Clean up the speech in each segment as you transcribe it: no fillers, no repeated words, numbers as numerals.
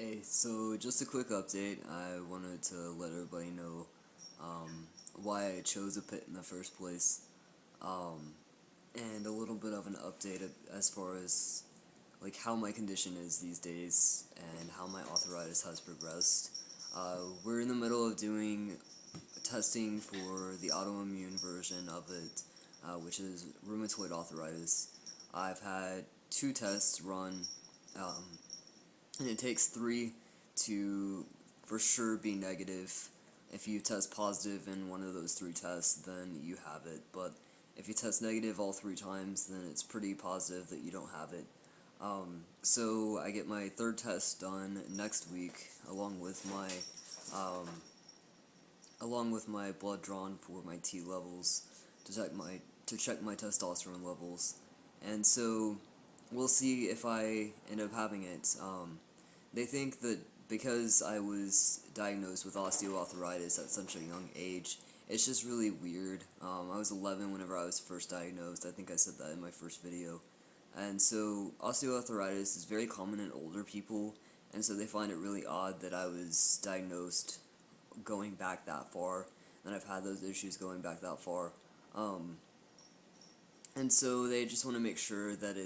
Hey, so just a quick update. I wanted to let everybody know why I chose a pit in the first place, um, and a little bit of an update as far as like how my condition is these days and how my arthritis has progressed. We're in the middle of doing testing for the autoimmune version of it, which is rheumatoid arthritis. I've had two tests run. Um, and it takes three to for sure be negative. If you test positive in one of those three tests, then you have it. But if you test negative all three times, then it's pretty positive that you don't have it. So I get my third test done next week, um, along with my blood drawn for my T levels to check my testosterone levels, and so we'll see if I end up having it. They think that because I was diagnosed with osteoarthritis at such a young age, it's just really weird. I was 11 whenever I was first diagnosed. I think I said that in my first video. And so osteoarthritis is very common in older people, and so they find it really odd that I was diagnosed going back that far, and I've had those issues going back that far. Um, and so they just want to make sure that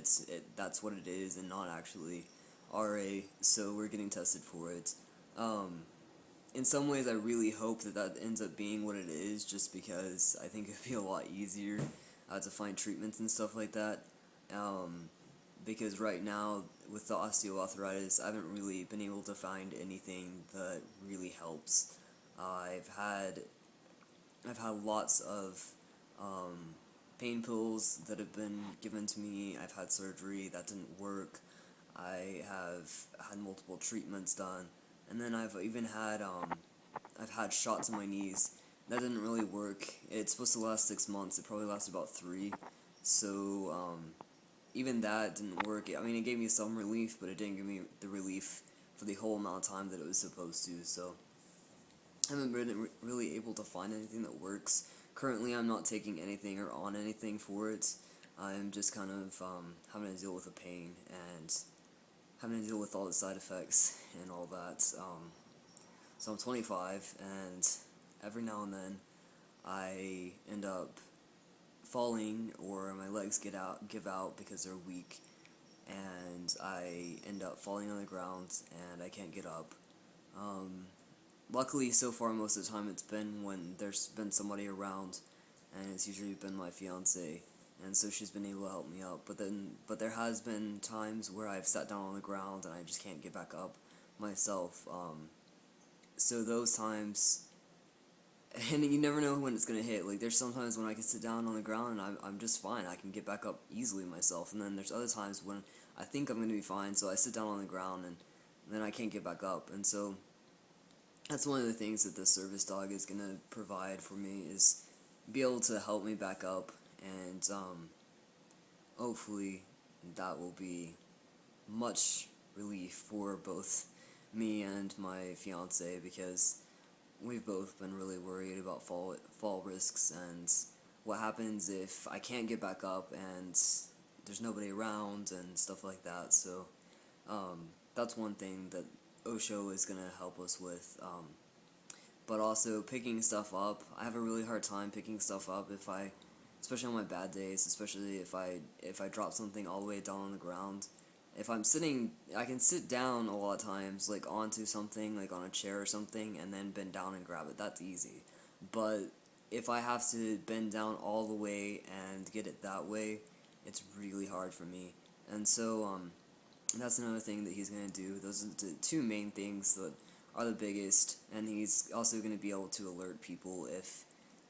that's what it is and not actually RA, so we're getting tested for it. Um, in some ways, I really hope that ends up being what it is, just because I think it'd be a lot easier to find treatments and stuff like that. Um, because right now, with the osteoarthritis, I haven't really been able to find anything that really helps. I've had lots of um, pain pills that have been given to me. I've had surgery that didn't work. I have had multiple treatments done, and then I've had shots in my knees. That didn't really work. It's supposed to last 6 months. It probably lasted about 3. So even that didn't work. I mean, it gave me some relief, but it didn't give me the relief for the whole amount of time that it was supposed to. So I haven't been really able to find anything that works. Currently, I'm not taking anything or on anything for it. I'm just kind of having to deal with the pain and having to deal with all the side effects and all that. So I'm 25, and every now and then I end up falling, or my legs give out because they're weak, and I end up falling on the ground and I can't get up. Um, Luckily, so far, most of the time it's been when there's been somebody around, and it's usually been my fiance, and so she's been able to help me up. But there has been times where I've sat down on the ground and I just can't get back up myself. So those times, and you never know when it's gonna hit. Like, there's sometimes when I can sit down on the ground and I'm just fine. I can get back up easily myself, and then there's other times when I think I'm gonna be fine, so I sit down on the ground and then I can't get back up, and so that's one of the things that the service dog is gonna provide for me, is be able to help me back up, and hopefully that will be much relief for both me and my fiance, because we've both been really worried about fall risks and what happens if I can't get back up and there's nobody around and stuff like that. So that's one thing that Osho is going to help us with. But also picking stuff up. I have a really hard time picking stuff up especially on my bad days, especially if I drop something all the way down on the ground. If I'm sitting, I can sit down a lot of times, like onto something, like on a chair or something, and then bend down and grab it. That's easy. But if I have to bend down all the way and get it that way, it's really hard for me. And so, that's another thing that he's going to do. Those are the two main things that are the biggest, and he's also going to be able to alert people if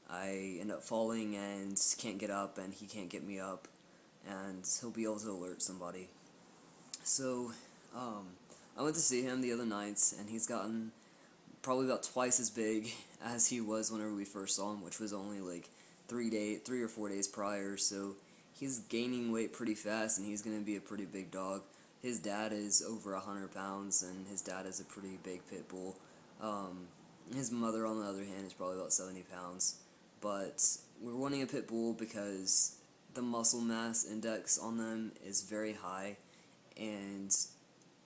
I end up falling and can't get up and he can't get me up, and he'll be able to alert somebody. So, I went to see him the other night, and he's gotten probably about twice as big as he was whenever we first saw him, which was only like 3 or 4 days prior. So he's gaining weight pretty fast, and he's gonna be a pretty big dog. His dad is over 100 pounds, and his dad is a pretty big pit bull. His mother, on the other hand, is probably about 70 pounds. But we're wanting a pit bull because the muscle mass index on them is very high, and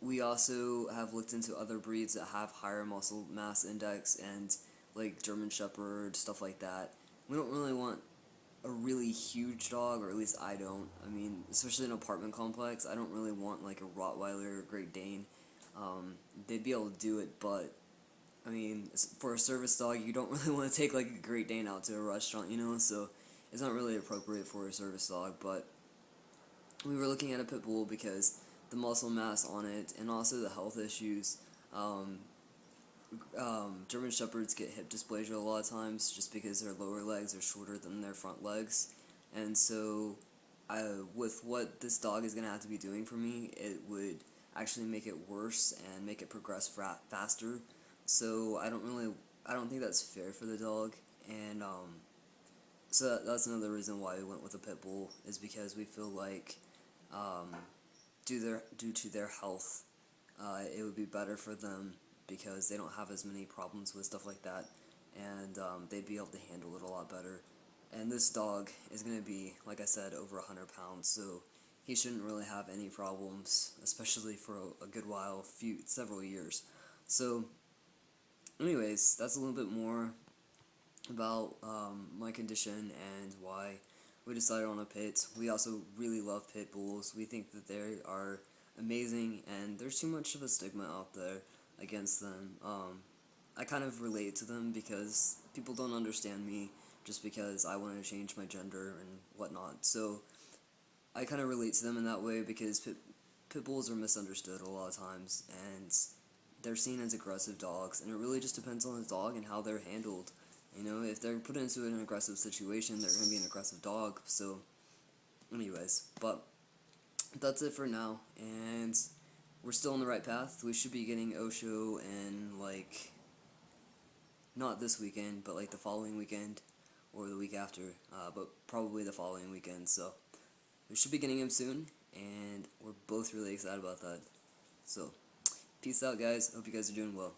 we also have looked into other breeds that have higher muscle mass index and like German Shepherd, stuff like that. We don't really want a really huge dog, or at least I don't. I mean, especially in an apartment complex, I don't really want like a Rottweiler or a Great Dane. They'd be able to do it, but I mean, for a service dog, you don't really want to take like a Great Dane out to a restaurant, you know. So it's not really appropriate for a service dog. But we were looking at a pit bull because the muscle mass on it, and also the health issues. Um, German Shepherds get hip dysplasia a lot of times just because their lower legs are shorter than their front legs. And so, with what this dog is going to have to be doing for me, it would actually make it worse and make it progress faster. So, I don't think that's fair for the dog. And, so that's another reason why we went with a pit bull, is because we feel like, um, due to their health, it would be better for them because they don't have as many problems with stuff like that, and they'd be able to handle it a lot better. And this dog is going to be, like I said, over 100 pounds, so he shouldn't really have any problems, especially for a good while, several years. So, anyways, that's a little bit more about my condition and why we decided on a pit. We also really love pit bulls. We think that they are amazing, and there's too much of a stigma out there against them. I kind of relate to them because people don't understand me just because I want to change my gender and whatnot. So I kind of relate to them in that way because pit bulls are misunderstood a lot of times, and they're seen as aggressive dogs, and it really just depends on the dog and how they're handled. You know, if they're put into an aggressive situation, they're going to be an aggressive dog. So, anyways, but that's it for now, and we're still on the right path. We should be getting Osho in, like, not this weekend, but like the following weekend, or the week after, but probably the following weekend. So, we should be getting him soon, and we're both really excited about that. So, peace out, guys. Hope you guys are doing well.